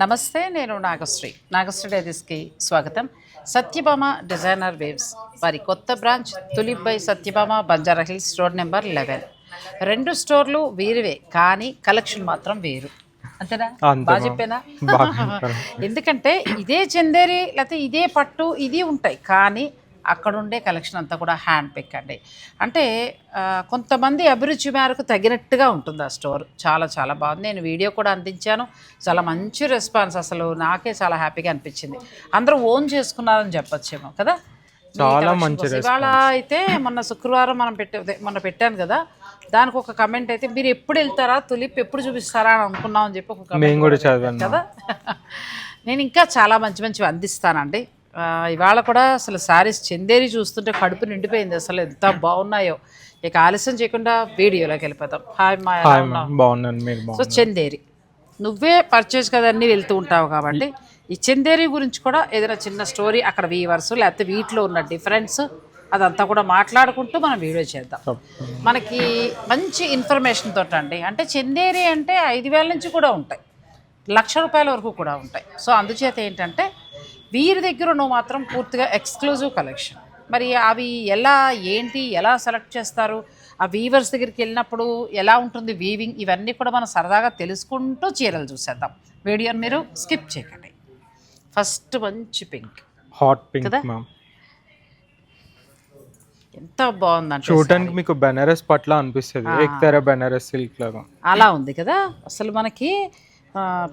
నమస్తే, నేను నాగశ్రీ డైరీస్కి స్వాగతం. సత్యభామ డిజైనర్ వేవ్స్ వారి కొత్త branch tulip by Satyabhama, Banjara hills, road number 11. 2 స్టోర్లు వీరివే, కానీ కలెక్షన్ మాత్రం వేరు. అంతేనా? బాగా చెప్పేనా? ఎందుకంటే ఇదే చందేరి లేకపోతే ఇదే పట్టు ఇది ఉంటాయి, కానీ అక్కడ ఉండే కలెక్షన్ అంతా కూడా హ్యాండ్ పిక్ అండి. అంటే కొంతమంది అభిరుచి మేరకు తగినట్టుగా ఉంటుంది ఆ స్టోర్. చాలా చాలా బాగుంది. నేను వీడియో కూడా అందించాను. చాలా మంచి రెస్పాన్స్, అసలు నాకే చాలా హ్యాపీగా అనిపించింది. అందరూ ఓన్ చేసుకున్నారని చెప్పొచ్చేమో కదా. చాలా మంచి ఇవాళ అయితే మొన్న శుక్రవారం మొన్న పెట్టాను కదా, దానికి ఒక కమెంట్ అయితే, మీరు ఎప్పుడు వెళ్తారా, తులిప్ ఎప్పుడు చూపిస్తారా అని అనుకున్నాం అని చెప్పి ఒక కమెంట్ కదా. నేను ఇంకా చాలా మంచి మంచివి అందిస్తానండి. ఇవాళ కూడా అసలు శారీస్ చందేరి చూస్తుంటే కడుపు నిండిపోయింది, అసలు ఎంత బాగున్నాయో. ఇక ఆలస్యం చేయకుండా వీడియోలోకి వెళ్ళిపోతాం. హాయ్ మా, సో చందేరి నువ్వే పర్చేస్ కదా అన్నీ వెళ్తూ ఉంటావు కాబట్టి ఈ చందేరి గురించి కూడా ఏదైనా చిన్న స్టోరీ, అక్కడ వీవర్స్ లేకపోతే వీటిలో ఉన్న డిఫరెన్స్ అదంతా కూడా మాట్లాడుకుంటూ మనం వీడియో చేద్దాం. మనకి మంచి ఇన్ఫర్మేషన్ తోటి అండి. అంటే చందేరి అంటే 5,000 నుంచి కూడా ఉంటాయి, ₹1,00,000 వరకు కూడా ఉంటాయి. సో అందుచేత ఏంటంటే వీరి దగ్గర నువ్వు మాత్రం పూర్తిగా ఎక్స్క్లూజివ్ కలెక్షన్. మరి అవి ఎలా సెలెక్ట్ చేస్తారు, ఆ వీవర్స్ దగ్గరికి వెళ్ళినప్పుడు ఎలా ఉంటుంది వీవింగ్, ఇవన్నీ కూడా మనం సరదాగా తెలుసుకుంటూ చీరలు చూసేద్దాం. వీడియోని మీరు స్కిప్ చేయకండి. ఫస్ట్ మంచి పింక్, హాట్ పింక్ కదా, ఎంత బాగుందంటే చూడడానికి మీకు బెనారస్ పట్ల అనిపిస్తుంది, ఏకతర బెనారస్ సిల్క్ లాగా అలా ఉంది కదా. అసలు మనకి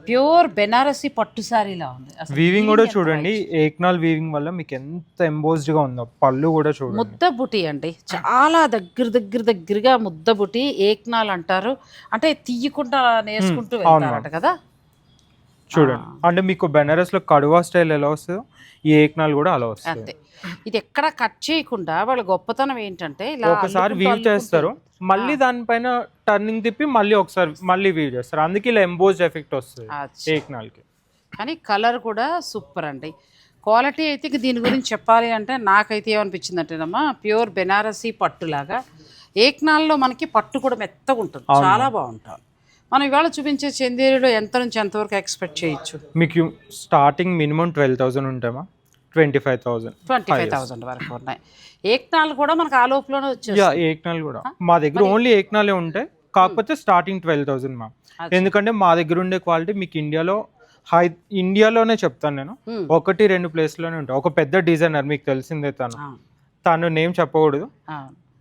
ప్యూర్ బెనారసీ పట్టు సారీలా ఉంది. వీవింగ్ కూడా చూడండి, ఏక్నాల్ వీవింగ్ వల్ల మీకు ఎంత ఎంబోస్డ్ గా ఉందో. పళ్ళు కూడా చూడండి, ముద్ద బుటి అండి, చాలా దగ్గరగా ముద్ద బుటి. ఏక్నాల్ అంటారు, అంటే తీయకుండా నేర్చుకుంటూ వెళ్తారట కదా. చూడండి, అంటే మీకు బెనారస్ లో కడువా స్టైల్ ఎలా వస్తుందో ఈ ఏక్నాల్ కూడా అలా వస్తుంది. అంతే, ఇది ఎక్కడ కట్ చేయకుండా వాళ్ళ గొప్పతనం ఏంటంటే ఇలా ఒకసారి వీవ్ చేస్తారు, మళ్ళీ దానిపైన టర్నింగ్ తిప్పి మళ్ళీ వీవ్ చేస్తారు. అందుకే ఇలా ఎంబోస్డ్ ఎఫెక్ట్ వస్తుంది ఏక్నాల్ కి. కానీ కలర్ కూడా సూపర్ అండి. క్వాలిటీ అయితే దీని గురించి చెప్పాలి అంటే నాకైతే ఏమనిపించింది అంటేనమ్మా, ప్యూర్ బెనారసీ పట్టులాగా. ఏక్నాల్లో మనకి పట్టు కూడా మెత్తగా ఉంటుంది, చాలా బాగుంటుంది. మనం ఇవాళ చూపించే చందేరిలో ఎంత నుంచి ఎంతవరకు ఎక్స్పెక్ట్ చేయొచ్చు? మీకు స్టార్టింగ్ మినిమం 12,000 ఉంటామా, 25,000 వరకు ఉన్నాయి. ఏక్నాల్ కూడా మనకు ఆ లోపలనే వచ్చేది. ఏక్నాల్ కూడా మా దగ్గర ఓన్లీ ఏక్నాలే ఉంటాయి, కాకపోతే స్టార్టింగ్ 12,000 మా. ఎందుకంటే మా దగ్గర ఉండే క్వాలిటీ మీకు ఇండియాలోనే చెప్తాను నేను, 1-2 ప్లేస్లోనే ఉంటాయి. ఒక పెద్ద డిజైనర్ మీకు తెలిసిందే, తను నేమ్ చెప్పకూడదు,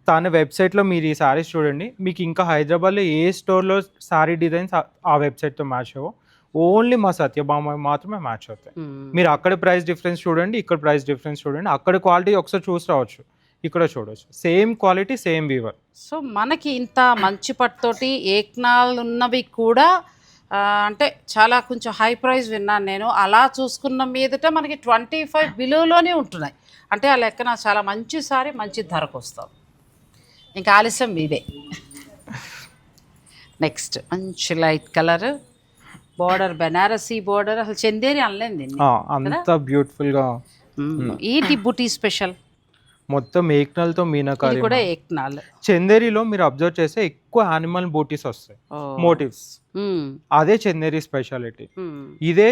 తన వెబ్సైట్లో మీరు ఈ శారీస్ చూడండి. మీకు ఇంకా హైదరాబాద్లో ఏ స్టోర్లో శారీ డిజైన్స్ ఆ వెబ్సైట్తో మ్యాచ్ అవ్వవు, ఓన్లీ మా సత్యభామ మాత్రమే మ్యాచ్ అవుతాయి. మీరు అక్కడ ప్రైస్ డిఫరెన్స్ చూడండి, ఇక్కడ ప్రైస్ డిఫరెన్స్ చూడండి. అక్కడ క్వాలిటీ ఒకసారి చూసి రావచ్చు, ఇక్కడ చూడవచ్చు. Same quality, same weaver. So మనకి ఇంత మంచి పట్టుతోటి ఏక్నాల్ ఉన్నవి కూడా అంటే చాలా కొంచెం హై ప్రైస్ విన్నాను నేను. అలా చూసుకున్న మీదట మనకి 25 బిలోలోనే ఉంటున్నాయి. అంటే ఆ లెక్కన చాలా మంచి సారీ మంచి ధరకు వస్తాం. ఇంకా ఆలస్యం మీదే. నెక్స్ట్ మంచి light colour border, Banarasi border. అసలు చందేరి అనలేదు దీన్ని, అంత బ్యూటిఫుల్ గా. ఏంటి బుటీ స్పెషల్? మొత్తం ఏక్నాల్ తో మీనాకారి కూడా ఏక్నాల్. చందేరిలో మీరు అబ్జర్వ్ చేస్తే ఎక్కువ యానిమల్ బూటీస్ వస్తాయి, మోటివ్స్. అదే చందేరి స్పెషాలిటీ. ఇదే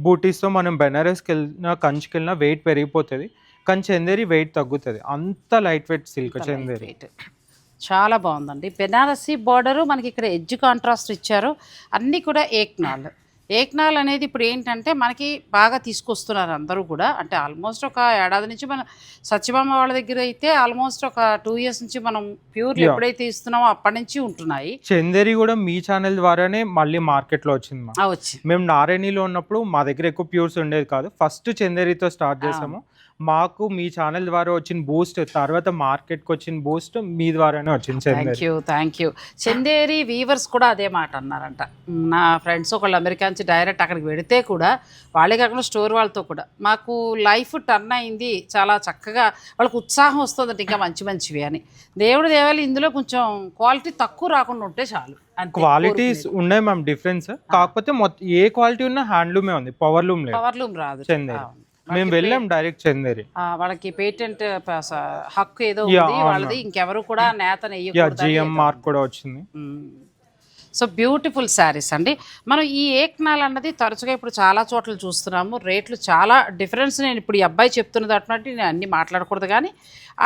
బూటీస్ తో మనం బెనారస్కి వెళ్ళినా, కంచికి వెళ్ళినా వెయిట్ పెరిగిపోతుంది, కానీ చందేరి వెయిట్ తగ్గుతుంది. అంత లైట్ వెయిట్ సిల్క్ చందేరి. చాలా బాగుందండి. బెనారసీ బార్డరు మనకి ఇక్కడ ఎడ్జ్ కాంట్రాస్ట్ ఇచ్చారు. అన్నీ కూడా ఏక్నాల్ అనేది ఇప్పుడు ఏంటంటే మనకి బాగా తీసుకొస్తున్నారు అందరూ కూడా. అంటే ఆల్మోస్ట్ ఒక ఏడాది నుంచి మన సత్యభామ వాళ్ళ దగ్గర అయితే ఆల్మోస్ట్ ఒక 2 years నుంచి మనం ప్యూర్ ఎప్పుడైతే ఇస్తున్నామో అప్పటి నుంచి ఉంటున్నాయి. చందేరి కూడా మీ ఛానల్ ద్వారానే మళ్ళీ మార్కెట్లో వచ్చింది. మేము నారాయణిలో ఉన్నప్పుడు మా దగ్గర ఎక్కువ ప్యూర్స్ ఉండేది కాదు. ఫస్ట్ చందేరితో స్టార్ట్ చేసాము. మాకు మీ ఛానల్ ద్వారా వచ్చిన బూస్ట్, తర్వాత మార్కెట్కి వచ్చిన బూస్ట్ మీ ద్వారానే వచ్చింది. Thank you. చందేరి వీవర్స్ కూడా అదే మాట అన్నారంట. నా ఫ్రెండ్స్ ఒకళ్ళు అమెరికా నుంచి డైరెక్ట్ అక్కడికి వెడితే కూడా, వాళ్ళే కాకుండా స్టోర్ వాళ్ళతో కూడా మాకు లైఫ్ టర్న్ అయింది, చాలా చక్కగా వాళ్ళకి ఉత్సాహం వస్తుందంట ఇంకా మంచివి అని. దేవుడి దేవాలి ఇందులో కొంచెం క్వాలిటీ తక్కువ రాకుండా ఉంటే చాలు. క్వాలిటీస్ ఉన్నాయి మ్యామ్, డిఫరెన్స్. కాకపోతే ఏ క్వాలిటీ ఉన్నా హ్యాండ్లూమే ఉంది, పవర్లూమ్ రాదు. చందేరి మేము వెళ్ళాం డైరెక్ట్ చందేరి. వాళ్ళకి పేటెంట్ హక్కు ఏదో ఉంది వాళ్ళది, ఇంకెవరు కూడా నేత జిఎం మార్క్ కూడా వచ్చింది. సో బ్యూటిఫుల్ శారీస్ అండి. మనం ఈ ఏక్నాల్ అన్నది తరచుగా ఇప్పుడు చాలా చోట్ల చూస్తున్నాము. రేట్లు చాలా డిఫరెన్స్, నేను ఇప్పుడు ఈ అబ్బాయి చెప్తున్నది అటువంటి నేను అన్నీ మాట్లాడకూడదు, కానీ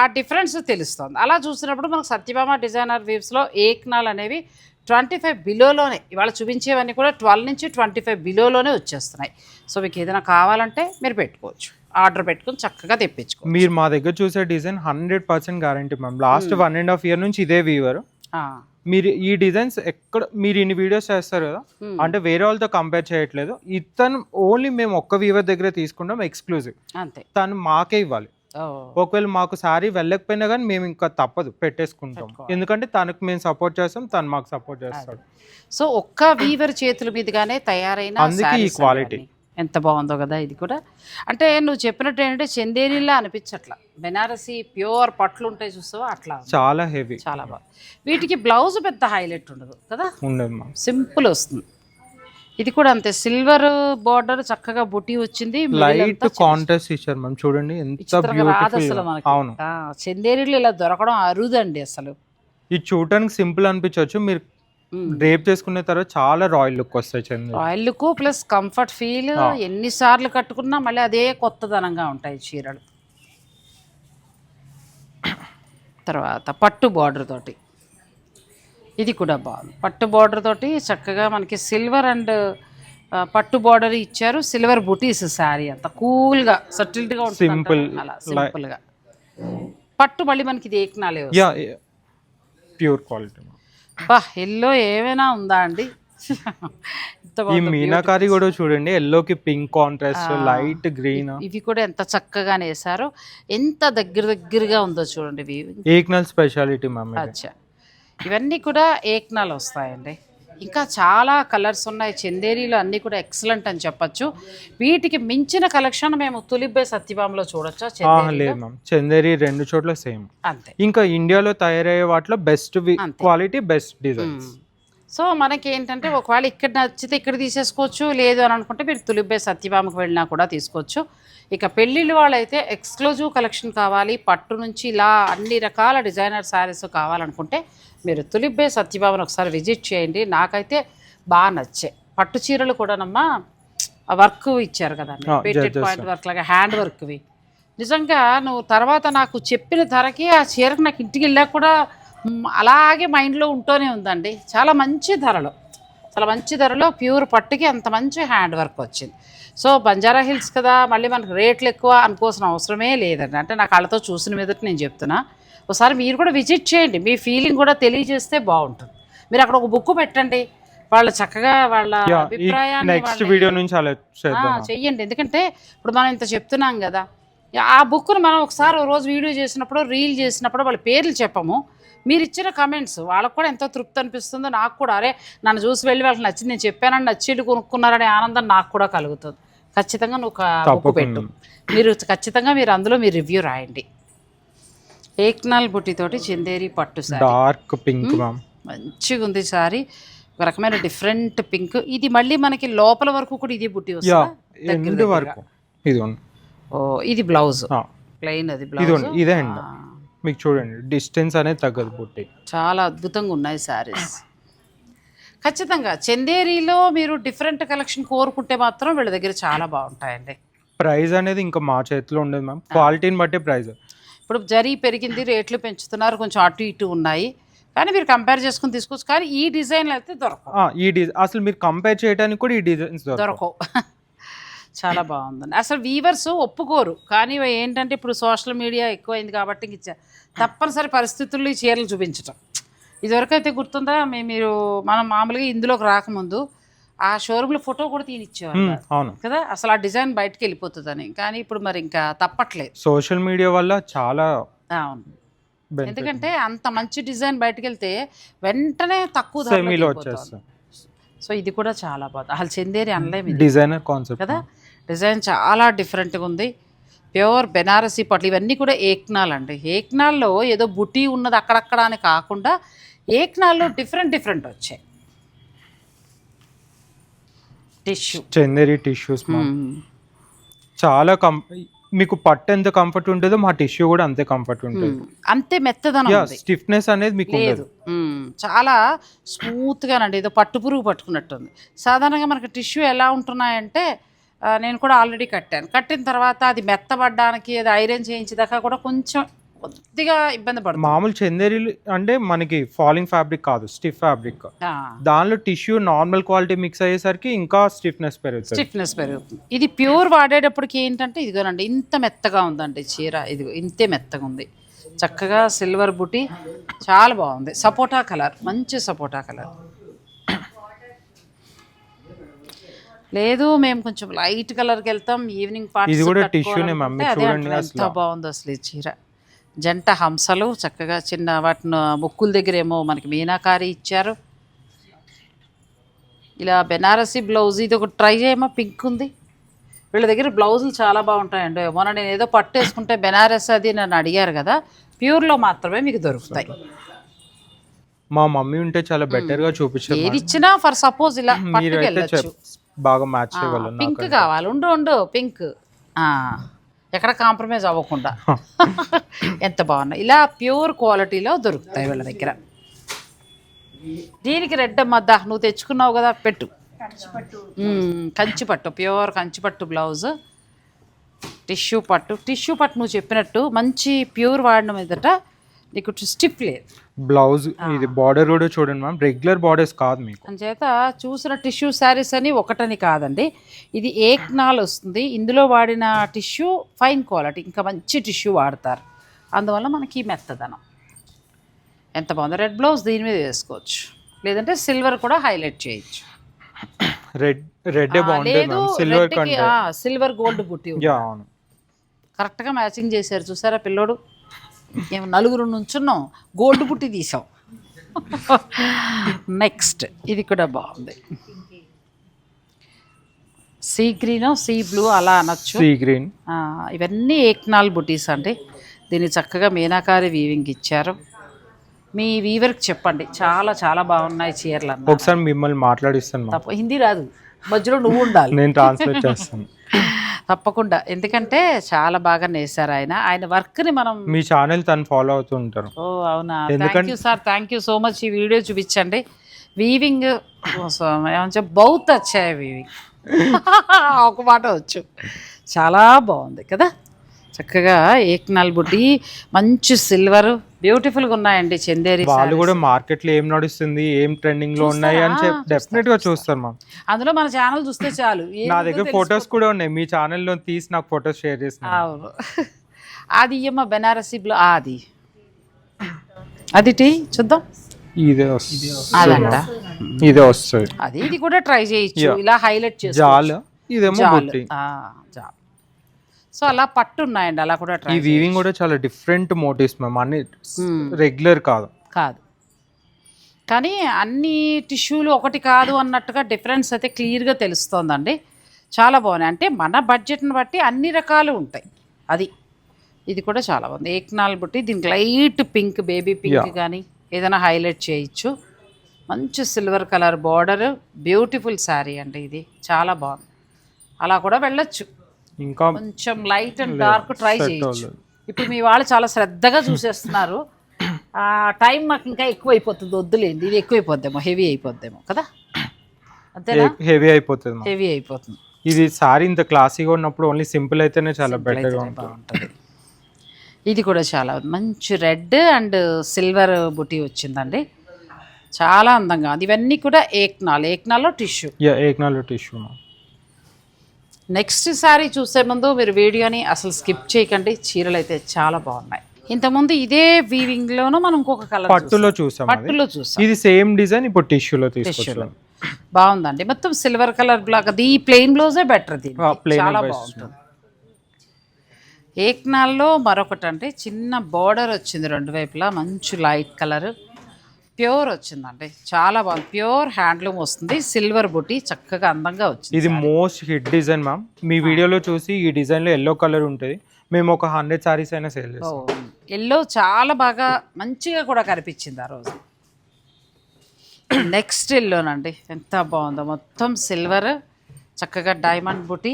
ఆ డిఫరెన్స్ తెలుస్తుంది. అలా చూసినప్పుడు మనకు సత్యభామ డిజైనర్ వీవ్స్లో ఏక్నాల్ అనేవి 25 బిలోలోనే, ఇవాళ చూపించేవన్నీ కూడా 12 నుంచి 25 బిలోలోనే వచ్చేస్తున్నాయి. సో మీకు ఏదైనా కావాలంటే మీరు పెట్టుకోవచ్చు, ఆర్డర్ పెట్టుకుని చక్కగా తెప్పించుకో. మీరు మా దగ్గర చూసే design 100% guarantee ma'am. Last 1.5 year నుంచి ఇదే వీవర్. మీరు ఈ డిజైన్స్ ఎక్కడ మీరు ఇన్ని వీడియోస్ చేస్తారు కదా, అంటే వేరే వాళ్ళతో కంపేర్ చేయట్లేదు. ఇతను ఓన్లీ మేము ఒక్క వీవర్ దగ్గర తీసుకుంటాం, ఎక్స్క్లూజివ్. అంతే, తను మాకే ఇవ్వాలి. ఒకవేళ మాకు శారీ వెళ్ళకపోయినా కానీ మేము ఇంకా తప్పదు, పెట్టేసుకుంటాం. ఎందుకంటే తనకు మేము సపోర్ట్ చేస్తాం, తను మాకు సపోర్ట్ చేస్తాడు. సో ఒక్క వీవర్ చేతుల మీదుగానే తయారైన అందుకే ఈ క్వాలిటీ ఎంత బాగుందో కదా. ఇది కూడా అంటే నువ్వు చెప్పినట్టు ఏంటంటే చందేరిలా అనిపించట్లా, బెనారసీ ప్యూర్ పట్లు ఉంటాయి చూస్తావా, అట్లా చాలా హెవీ, చాలా బాగా. వీటికి బ్లౌజ్ పెద్ద హైలైట్ ఉండదు కదా, ఉండదు, సింపుల్ వస్తుంది. ఇది కూడా అంతే, సిల్వర్ బార్డర్ చక్కగా బుటీ వచ్చింది, లైట్ కాంట్రాస్ట్ ఇచ్చారు మ్యామ్. చూడండి ఎంత బ్యూటిఫుల్. అవును, చందేరిలో ఇలా దొరకడం అరుదండి అసలు. ఇది చూడటానికి సింపుల్ అనిపించవచ్చు, మీరు డ్రేప్ చేసుకున్న తర్వాత చాలా రాయల్ లుక్ వస్తాయి. Chandra royal look plus comfort feel, ఎన్నిసార్లు కట్టుకున్నా మళ్ళీ అదే కొత్తదనంగా ఉంటాయి చీరలు. తర్వాత పట్టు బార్డర్ తోటి, ఇది కూడా బాగుంది. పట్టు బార్డర్ తోటి చక్కగా మనకి సిల్వర్ అండ్ పట్టు బార్డర్ ఇచ్చారు, సిల్వర్ బుటీస్. శారీ అంతా కూల్గా సటిల్గా ఉంటుంది, సింపుల్, అలా సింపుల్గా. పట్టు మళ్ళీ మనకి ఇది ఏక్నాలే, ప్యూర్ క్వాలిటీ. బా ఎల్లో ఏమైనా ఉందా అండి? ఈ మీనాకారి కూడా చూడండి, ఎల్లోకి పింక్ కాంట్రాస్ట్, లైట్ గ్రీన్. ఇవి కూడా ఎంత చక్కగా వేసారో, ఎంత దగ్గరగా ఉందో చూడండి. ఏక్నాల్ స్పెషాలిటీ మ్యామ్. అచ్చా, ఇవన్నీ కూడా ఏక్నాల్ వస్తాయండి. ఇంకా చాలా కలర్స్ ఉన్నాయి చందేరీలో, అన్నీ కూడా ఎక్సలెంట్ అని చెప్పచ్చు. వీటికి మించిన కలెక్షన్ మేము తులిప్ బై సత్యభామలో చూడొచ్చా? లేదు మ్యామ్, చందేరి రెండు చోట్ల సేమ్ అంతే. ఇంకా ఇండియాలో తయారయ్యే వాటిలో best quality, best designs. So మనకి ఏంటంటే ఒకవేళ ఇక్కడ నచ్చితే ఇక్కడ తీసేసుకోవచ్చు, లేదు అని అనుకుంటే మీరు తులిప్ బై సత్యభామకు వెళ్ళినా కూడా తీసుకోవచ్చు. ఇక పెళ్ళిళ్ళు వాళ్ళైతే ఎక్స్క్లూజివ్ కలెక్షన్ కావాలి, పట్టు నుంచి ఇలా అన్ని రకాల డిజైనర్ శారీస్ కావాలనుకుంటే మీరు తులిప్ బై సత్యభామను ఒకసారి విజిట్ చేయండి. నాకైతే బాగా నచ్చాయి. పట్టు చీరలు కూడానమ్మా వర్క్ ఇచ్చారు కదా, పేటెడ్ పాయింట్ వర్క్ లాగా, హ్యాండ్ వర్క్వి. నిజంగా నువ్వు తర్వాత నాకు చెప్పిన ధరకి ఆ చీరకు నాకు ఇంటికి వెళ్ళాక కూడా అలాగే మైండ్లో ఉంటూనే ఉందండి. చాలా మంచి ధరలో ప్యూర్ పట్టుకి అంత మంచి హ్యాండ్ వర్క్ వచ్చింది. సో బంజారా హిల్స్ కదా, మళ్ళీ మనకు రేట్లు ఎక్కువ అనుకోవాల్సిన అవసరమే లేదండి. అంటే నా కళ్ళతో చూసిన మీదట నేను చెప్తున్నా, ఒకసారి మీరు కూడా విజిట్ చేయండి, మీ ఫీలింగ్ కూడా తెలియజేస్తే బాగుంటుంది. మీరు అక్కడ ఒక బుక్ పెట్టండి, వాళ్ళు చక్కగా వాళ్ళ అభిప్రాయాన్ని చెయ్యండి. ఎందుకంటే ఇప్పుడు మనం ఇంత చెప్తున్నాం కదా, ఆ బుక్ను మనం ఒకసారి రోజు వీడియో చేసినప్పుడు, రీల్ చేసినప్పుడు వాళ్ళ పేర్లు చెప్పము, మీరు ఇచ్చిన కమెంట్స్ వాళ్ళకు కూడా ఎంతో తృప్తి అనిపిస్తుందో, నాకు కూడా అరే నన్ను చూసి వెళ్ళి వాళ్ళకి నచ్చింది, నేను చెప్పానని నచ్చింది కొనుక్కున్నారనే ఆనందం నాకు కూడా కలుగుతుంది. ఖచ్చితంగా నువ్వు బుక్ పెట్టు, మీరు అందులో మీరు రివ్యూ రాయండి. ఏక్నాల్ బుట్టితోటి చందేరి పట్టు సారీ, డార్క్ పింక్ మంచిగా ఉంది సారీ, ఒక రకమైన డిఫరెంట్ పింక్. ఇది మళ్ళీ మనకి లోపల వరకు కూడా ఇది బుట్టి వస్తుంది. ఇది బ్లౌజ్ ప్లెయిన్, అది బ్లౌజ్. ఇదే అండి, మీకు చూడండి డిస్టెన్స్ అనేది తగ్గదు బుట్టి. చాలా అద్భుతంగా ఉన్నాయి శారీస్. ఖచ్చితంగా చందేరిలో మీరు డిఫరెంట్ కలెక్షన్ కోరుకుంటే మాత్రం వీళ్ళ దగ్గర చాలా బాగుంటాయండి. ప్రైస్ అనేది ఇంకా మా చేతిలో ఉండదు మ్యామ్, క్వాలిటీని బట్టి ప్రైస్. ఇప్పుడు జరీ పెరిగింది, రేట్లు పెంచుతున్నారు, కొంచెం అటు ఇటు ఉన్నాయి, కానీ మీరు కంపేర్ చేసుకుని తీసుకోవచ్చు. కానీ ఈ డిజైన్లు అయితే దొరకవు, అసలు మీరు కంపేర్ చేయడానికి కూడా ఈ డిజైన్స్ దొరకవు. చాలా బాగుందండి. అసలు వీవర్స్ ఒప్పుకోరు, కానీ ఏంటంటే ఇప్పుడు సోషల్ మీడియా ఎక్కువైంది కాబట్టి తప్పనిసరి పరిస్థితుల్లో ఈ చీరలు చూపించటం. ఇదివరకు అయితే గుర్తుందా, మీరు మనం మామూలుగా ఇందులోకి రాకముందు ఆ షోరూమ్లో ఫోటో కూడా తీనిచ్చేవారు కదా, అసలు ఆ డిజైన్ బయటకు వెళ్ళిపోతుందని. కానీ ఇప్పుడు మరి ఇంకా తప్పట్లేదు, సోషల్ మీడియా వల్ల చాలా. అవును, ఎందుకంటే అంత మంచి డిజైన్ బయటకు వెళ్తే వెంటనే తక్కువ ధరలో వచ్చేస్తుంది. సో ఇది కూడా చాలా బాగుంది. అసలు చందేరి అనలేము, డిజైనర్ కాన్సెప్ట్ కదా, డిజైన్ చాలా డిఫరెంట్గా ఉంది. ప్యూర్ బెనారసీ పట్లు, ఇవన్నీ కూడా ఏక్నాల్ అండి. ఏక్నాల్లో ఏదో బుటీ ఉన్నది అక్కడక్కడ అని కాకుండా ఏక్నాల్లో డిఫరెంట్ వచ్చాయి. టిష్యూ, చందేరి టిష్యూస్ చాలా మీకు పట్టు ఎంత కంఫర్ట్ ఉంటుందో మా టిష్యూ కూడా అంతే కంఫర్ట్ ఉంటుంది, అంతే మెత్తదనం, స్టిఫ్నెస్ అనేది మీకు లేదు. చాలా స్మూత్గానండి, ఏదో పట్టు పురుగు పట్టుకున్నట్టుంది. సాధారణంగా మనకి టిష్యూ ఎలా ఉంటున్నాయంటే నేను కూడా ఆల్రెడీ కట్టిన తర్వాత అది మెత్తబడ్డానికి, అది ఐరన్ చేయించేదాకా కూడా కొద్దిగా ఇబ్బంది పడుతుంది. మామూలు చందేరి అంటే మనకి ఫాలింగ్ ఫ్యాబ్రిక్ కాదు, స్టిఫ్ ఫ్యాబ్రిక్. దానిలో టిష్యూ నార్మల్ క్వాలిటీ మిక్స్ అయ్యేసరికి ఇంకా స్టిఫ్నెస్ పెరుగుతుంది. ఇది ప్యూర్ వాడేటప్పటికి ఏంటంటే ఇదిగోనండి, ఇంత మెత్తగా ఉందండి చీర. ఇదిగో ఇంతే మెత్తగా ఉంది. చక్కగా సిల్వర్ బుటీ, చాలా బాగుంది. సపోటా కలర్, మంచి సపోటా కలర్. లేదు మేము కొంచెం లైట్ కలర్కి వెళ్తాం, ఈవినింగ్ పార్టీ. ఇది కూడా టిష్యూనే మమ్మీ, చూడండి ఎంత బాగుంది అసలు ఈ చీర. జంట హంసలు చక్కగా చిన్న వాటిని ముక్కుల దగ్గర ఏమో మనకి మీనాకారి ఇచ్చారు. ఇలా బెనారసీ బ్లౌజ్, ఇది ఒకటి ట్రై చేయమా, పింక్ ఉంది. వీళ్ళ దగ్గర బ్లౌజులు చాలా బాగుంటాయండి. మొన్న నేను ఏదో పట్టు వేసుకుంటే బెనారస్ అది నన్ను అడిగారు కదా, ప్యూర్లో మాత్రమే మీకు దొరుకుతాయి. మా మమ్మీ ఉంటే చాలా బెటర్గా చూపించారు. ఏది ఇచ్చినా ఫర్ సపోజ్ ఇలా పట్టుకు వెళ్ళొచ్చు. బాగా మ్యాచ్ చేయగలను. పింక్ కావాలి, ఉండు పింక్, ఎక్కడ కాంప్రమైజ్ అవ్వకుండా. ఎంత బాగున్నాయి. ఇలా ప్యూర్ క్వాలిటీలో దొరుకుతాయి వీళ్ళ దగ్గర. దీనికి రెడ్ అమ్మద్దా, నువ్వు తెచ్చుకున్నావు కదా, పెట్టు. కంచిపట్టు, ప్యూర్ కంచిపట్టు బ్లౌజ్, టిష్యూ పట్టు నువ్వు చెప్పినట్టు మంచి ప్యూర్ వాడిన మీదట నీకు స్టిఫ్ లేదు. బ్లౌజ్ ఇది బార్డర్ కూడా చూడండి మ్యామ్, రెగ్యులర్ బార్డర్స్ కాదు మీకు. అంచేత చూసిన టిష్యూ శారీస్ అని ఒకటని కాదండి, ఇది ఏక్నాల్ వస్తుంది. ఇందులో వాడిన టిష్యూ ఫైన్ క్వాలిటీ, ఇంకా మంచి టిష్యూ వాడతారు. అందువల్ల మనకి మెత్తదనం. ఎంత బాగుంది. రెడ్ బ్లౌజ్ దీని మీద వేసుకోవచ్చు, లేదంటే సిల్వర్ కూడా హైలైట్ చేయొచ్చు. రెడ్ బాగుంటుంది, సిల్వర్ గోల్డ్ బుట్టి కరెక్ట్గా మ్యాచింగ్ చేశారు. చూసారా పిల్లోడు, మేము నలుగురు నుంచున్నాం, గోల్డ్ బుట్టి తీసాం. నెక్స్ట్ ఇది కూడా బాగుంది. సీ గ్రీన్, సీ బ్లూ అలా అనొచ్చు. సీ గ్రీన్, ఇవన్నీ ఏక్నాల్ బుటీస్ అండి. దీన్ని చక్కగా మీనాకారి వీవింగ్ ఇచ్చారు. మీ వీవర్కి చెప్పండి, చాలా చాలా బాగున్నాయి చీరలు అన్న. ఒకసారి మిమ్మల్ని మాట్లాడిస్తాను. తప్ప హిందీ రాదు, మధ్యలో నువ్వు ఉండాలి, నేను ట్రాన్స్లేట్ చేస్తాను. తప్పకుండా, ఎందుకంటే చాలా బాగా నేసారు ఆయన వర్క్ని. మనం మీ ఛానల్ తను ఫాలో అవుతూ ఉంటారు. ఓ అవునా, thank you sir, thank you so much. ఈ వీడియో చూపించండి. వీవింగ్ ఏమంటే బౌత్ వచ్చాయి వీవింగ్. ఒక మాట వచ్చు, చాలా బాగుంది కదా. చక్కగా ఏక్నాల్ బుట్టి, మంచి సిల్వర్, బ్యూటిఫుల్గా ఉన్నాయండి చందేరి. వాళ్ళు కూడా మార్కెట్లో ఏం నడుస్తుంది, ఏం ట్రెండింగ్ లో ఉన్నాయి అని చెప్పి డెఫినెట్ గా చూస్తారు మ్యామ్. అందులో మన ఛానల్ చూస్తే చాలు. నా దగ్గర ఫొటోస్ కూడా ఉన్నాయి, మీ ఛానల్లో తీసి నాకు ఫొటోస్ షేర్ చేసిన. అవును, అది ఇయ్యమ్మ బెనారసీ బ్లూ, అది చూద్దాం. ఇదే వస్తుంది, అది ఇది కూడా ట్రై చేయొచ్చు. ఇలా హైలైట్ చేసి జాల్, ఇదేమో బుట్టి. సో అలా పట్టు ఉన్నాయండి, అలా కూడా ట్రై. ఈ వీవింగ్ కూడా చాలా డిఫరెంట్ మోటివ్స్ మ్యామ్, అన్ని రెగ్యులర్ కాదు. కానీ అన్ని టిష్యూలు ఒకటి కాదు అన్నట్టుగా డిఫరెన్స్ అయితే క్లియర్గా తెలుస్తోందండి. చాలా బాగున్నాయి. అంటే మన బడ్జెట్ని బట్టి అన్ని రకాలు ఉంటాయి. ఇది కూడా చాలా బాగుంది. ఏక్నాల్ బుట్టి, దీనికి లైట్ పింక్, బేబీ పింక్ కానీ ఏదైనా హైలైట్ చేయొచ్చు. మంచి silver colour border, beautiful sari అండి. ఇది చాలా బాగుంది. అలా కూడా వెళ్ళొచ్చు. ఇంకా కొంచెం లైట్ అండ్ డార్క్ ట్రై చేయొచ్చు. ఇప్పుడు మీ వాళ్ళు చాలా శ్రద్ధగా చూసేస్తున్నారు. టైం మాకు ఇంకా ఎక్కువ అయిపోతుంది, వద్దులేండి. ఇది ఎక్కువైపోద్దేమో, హెవీ అయిపోద్దేమో కదా, అంతేనా? హెవీ అయిపోతుంది. ఇది సారీ ఇంత క్లాసీగా ఉన్నప్పుడు ఓన్లీ సింపుల్ అయితేనే చాలా బెటర్గా ఉంటుంది. ఇది కూడా చాలా మంచి రెడ్ అండ్ సిల్వర్ బుటీ వచ్చిందండి, చాలా అందంగా ఉంది. ఇవన్నీ కూడా ఏక్నాల్లో టిష్యూ. నెక్స్ట్ శారీ చూసే ముందు మీరు వీడియోని అసలు స్కిప్ చేయకండి. చీరలు అయితే చాలా బాగున్నాయి. ఇంతకుముందు ఇదే వీవింగ్ లోనూ మనం ఇంకొక కలర్ పట్టులో చూసాం. ఇది సేమ్ డిజైన్ ఇప్పుడు టిష్యూలో తీసుకొచ్చాం. బాగుందండి. మొత్తం సిల్వర్ కలర్ బ్లాక్. అది ఈ ప్లెయిన్ బ్లౌజే బెటర్, చాలా బాగుంటుంది. ఏక్నాల్లో మరొకటి అంటే చిన్న బార్డర్ వచ్చింది రెండు వైపులా, మంచి లైట్ కలర్, ప్యూర్ వచ్చిందండి, చాలా బాగుంది. ప్యూర్ హ్యాండ్లూమ్ వస్తుంది, సిల్వర్ బుట్టి, చక్కగా అందంగా వచ్చింది. ఇది మోస్ట్ హిట్ డిజైన్ మ్యామ్. మీ వీడియోలో చూసి ఈ డిజైన్ లో ఎల్లో కలర్ ఉంటుంది. మేము ఒక 100 సారీస్ అయినా సేల్ చేస్తాం. ఎల్లో చాలా బాగా మంచిగా కూడా కనిపించింది ఆ రోజు. నెక్స్ట్ ఎల్లోనండి, ఎంత బాగుందో, మొత్తం సిల్వర్, చక్కగా డైమండ్ బుట్టి,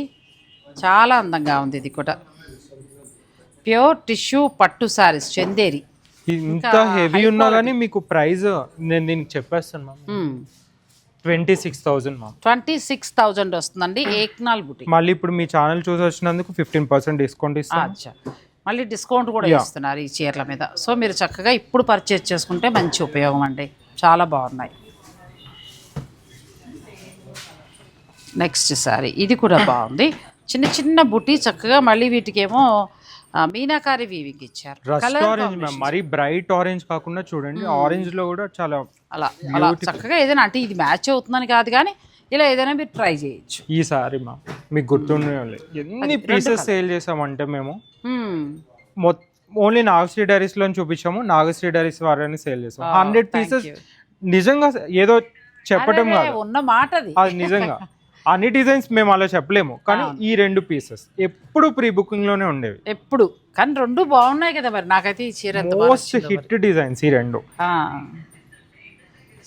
చాలా అందంగా ఉంది. ఇది కూడా ప్యూర్ టిష్యూ పట్టు సారీస్, చందేరి. ఇంత హెవీ ఉన్నా కానీ మీకు ప్రైస్ నేను దీనికి చెప్పేస్తాను మ్యామ్ 26,000 మ్యామ్. 26,000 వస్తుందండి ఏక్నాల్ బుటీ. మళ్ళీ ఇప్పుడు మీ ఛానల్ చూసి వచ్చినందుకు 15% డిస్కౌంట్ ఇస్తాను. అచ్చా, మళ్ళీ డిస్కౌంట్ కూడా ఇస్తున్నారు ఈ చీరల మీద. సో మీరు చక్కగా ఇప్పుడు పర్చేజ్ చేసుకుంటే మంచి ఉపయోగం అండి, చాలా బాగున్నాయి. నెక్స్ట్ సారీ ఇది కూడా బాగుంది, చిన్న చిన్న బుటీ చక్కగా. మళ్ళీ వీటికేమో మీనాకారి వీవింగ్ ఇచ్చారు. రస్ట్ ఆరెంజ్ మ్యామ్, మరీ బ్రైట్ ఆరెంజ్ కాకుండా చూడండి, ఆరెంజ్ లో కూడా చాలా అలా అలా చక్కగా ఏదైనా అంటే ఇది మ్యాచ్ అవుతుందని కాదు కానీ ఇలా ఏదైనా మీరు ట్రై చేయొచ్చు. ఈ సారీ మ్యామ్ మీకు గుర్తుండే ఎన్ని పీసెస్ సేల్ చేసామంటే మేము ఓన్లీ నాగశ్రీ డైరీస్ లో చూపించాము, నాగశ్రీ డైరీస్ వారిని సేల్ చేసాము. 100 పీసెస్ నిజంగా ఏదో చెప్పటం కాదు, ఉన్న మాట అది నిజంగా. అన్ని డిజైన్స్ మేము అలా చెప్పలేము, కానీ ఈ 2 పీసెస్ ఎప్పుడు ప్రీ బుకింగ్ లోనే ఉండేవి ఎప్పుడు. కానీ 2 బాగున్నాయి కదా, మరి నాకైతే ఈ చీర మోస్ట్ హిట్ డిజైన్స్ ఈ 2.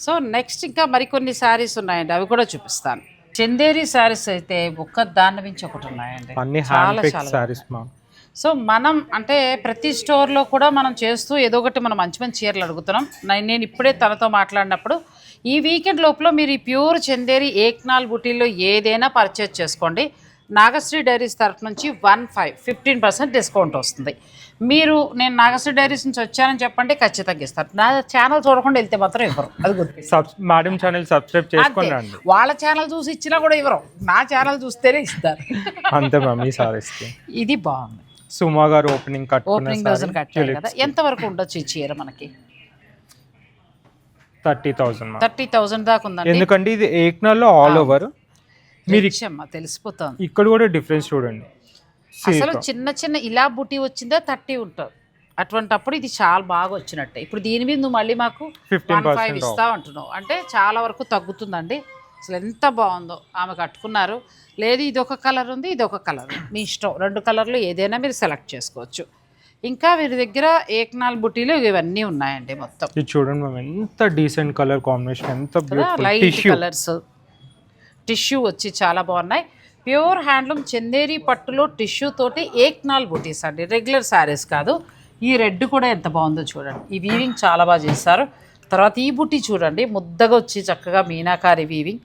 సో నెక్స్ట్ ఇంకా మరికొన్ని శారీస్ ఉన్నాయండి, అవి కూడా చూపిస్తాను. చందేరి శారీస్ అయితే ఒక్క దాని నుంచి ఒకటి ఉన్నాయండి, అన్ని హ్యాండ్ పిక్ శారీస్ మా. సో మనం అంటే ప్రతి స్టోర్లో కూడా మనం చేస్తూ ఏదో ఒకటి మనం మంచి మంచి చీరలు అడుగుతున్నాం. నేను ఇప్పుడే తనతో మాట్లాడినప్పుడు ఈ వీకెండ్ లోపల మీరు ఈ ప్యూర్ చందేరి ఏక్నాల్ బుటీలో ఏదైనా పర్చేజ్ చేసుకోండి, నాగశ్రీ డైరీస్ తరఫు నుంచి 15% డిస్కౌంట్ వస్తుంది. మీరు నేను నాగశ్రీ డైరీస్ నుంచి వచ్చానని చెప్పండి, ఖచ్చితంగా ఇస్తారు. నా ఛానల్ చూడకుండా వెళ్తే మాత్రం ఇవ్వరు, అది గుర్తు. మేడం ఛానల్ సబ్స్క్రైబ్ చేసుకోండి. వాళ్ళ ఛానల్ చూసి ఇచ్చినా కూడా ఇవ్వరు, నా ఛానల్ చూస్తేనే ఇస్తారు. అంతే మ్యామ్. ఈ సారీస్ ఇది బాగుంది, సుమా గారు ఓపెనింగ్ డజన్ కట్టారు కదా. ఎంత వరకు ఉండొచ్చు ఈ చీర మనకి? 30,000 దాకా ఉందండి. ఎందుకంటే ఇది ఏక్నాల్లో ఆల్ ఓవర్ మీరు తెలిసిపోతుంది. ఇక్కడ కూడా డిఫరెన్స్ చూడండి, అసలు చిన్న చిన్న ఇలా బుటీ వచ్చిందా 30 ఉంటుంది, అటువంటప్పుడు ఇది చాలా బాగా వచ్చినట్టే. ఇప్పుడు దీని మీద నువ్వు మళ్ళీ మాకు 15 ఇస్తా అంటున్నావు అంటే చాలా వరకు తగ్గుతుందండి. అసలు ఎంత బాగుందో, ఆమె కట్టుకున్నారు. లేదు ఇది ఒక కలర్ ఉంది, ఇది ఒక కలర్, మీ ఇష్టం, 2 కలర్లు ఏదైనా మీరు సెలెక్ట్ చేసుకోవచ్చు. ఇంకా వీరి దగ్గర ఏక్నాల్ బుటీలు ఇవన్నీ ఉన్నాయండి మొత్తం. ఇది చూడండి మ్యామ్, ఎంత డీసెంట్ కలర్ కాంబినేషన్, ఎంత బ్యూటిఫుల్ లైట్ కలర్స్, టిష్యూ వచ్చి చాలా బాగున్నాయి. ప్యూర్ హ్యాండ్లూమ్ చందేరి పట్టులో టిష్యూ తోటి ఏక్నాల్ బుటీస్ అండి, రెగ్యులర్ శారీస్ కాదు. ఈ రెడ్ కూడా ఎంత బాగుందో చూడండి, ఈ వీవింగ్ చాలా బాగా చేస్తారు. తర్వాత ఈ బుటీ చూడండి, ముద్దగా వచ్చి చక్కగా మీనాకారి వీవింగ్.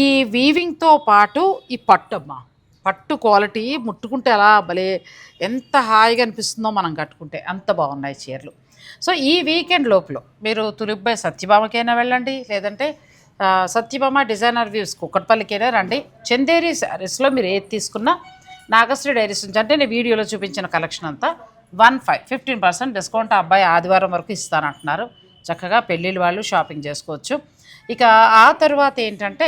ఈ వీవింగ్తో పాటు ఈ పట్టు అమ్మ, పట్టు క్వాలిటీ ముట్టుకుంటే అలా భలే ఎంత హాయిగా అనిపిస్తుందో మనం కట్టుకుంటే, అంత బాగున్నాయి చీరలు. సో ఈ వీకెండ్ లోపల మీరు తులిబ్బాయి సత్యభామకైనా వెళ్ళండి, లేదంటే సత్యభామ డిజైనర్ వ్యూస్ కుక్కట్పల్లికైనా రండి. చందేరి శారీస్లో మీరు ఏది తీసుకున్నా నాగశ్రీ డైరీస్ నుంచి, అంటే నేను వీడియోలో చూపించిన కలెక్షన్ అంతా 15% డిస్కౌంట్. అబ్బాయి ఆదివారం వరకు ఇస్తానంటున్నారు. చక్కగా పెళ్ళిళ్ళు వాళ్ళు షాపింగ్ చేసుకోవచ్చు. ఇక ఆ తర్వాత ఏంటంటే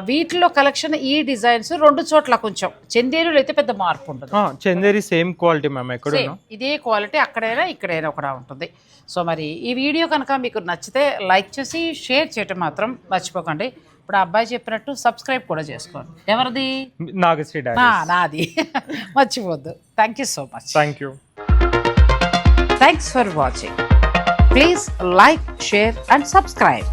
వీటిలో కలెక్షన్ ఈ డిజైన్స్ 2 చోట్ల కొంచెం, చందేరిలో అయితే పెద్ద మార్పు ఉంటుంది. చందేరి సేమ్ క్వాలిటీ మ్యామ్, ఎక్కడ ఇదే క్వాలిటీ అక్కడైనా ఇక్కడైనా కూడా ఉంటుంది. సో మరి ఈ వీడియో కనుక మీకు నచ్చితే లైక్ చేసి షేర్ చేయటం మాత్రం మర్చిపోకండి. ఇప్పుడు అబ్బాయి చెప్పినట్టు సబ్స్క్రైబ్ కూడా చేసుకోండి. ఎవరిది? నాగశ్రీ డైరీస్. నాది మర్చిపోద్దు. Thank you so much. Thanks for watching. Please like, share and subscribe.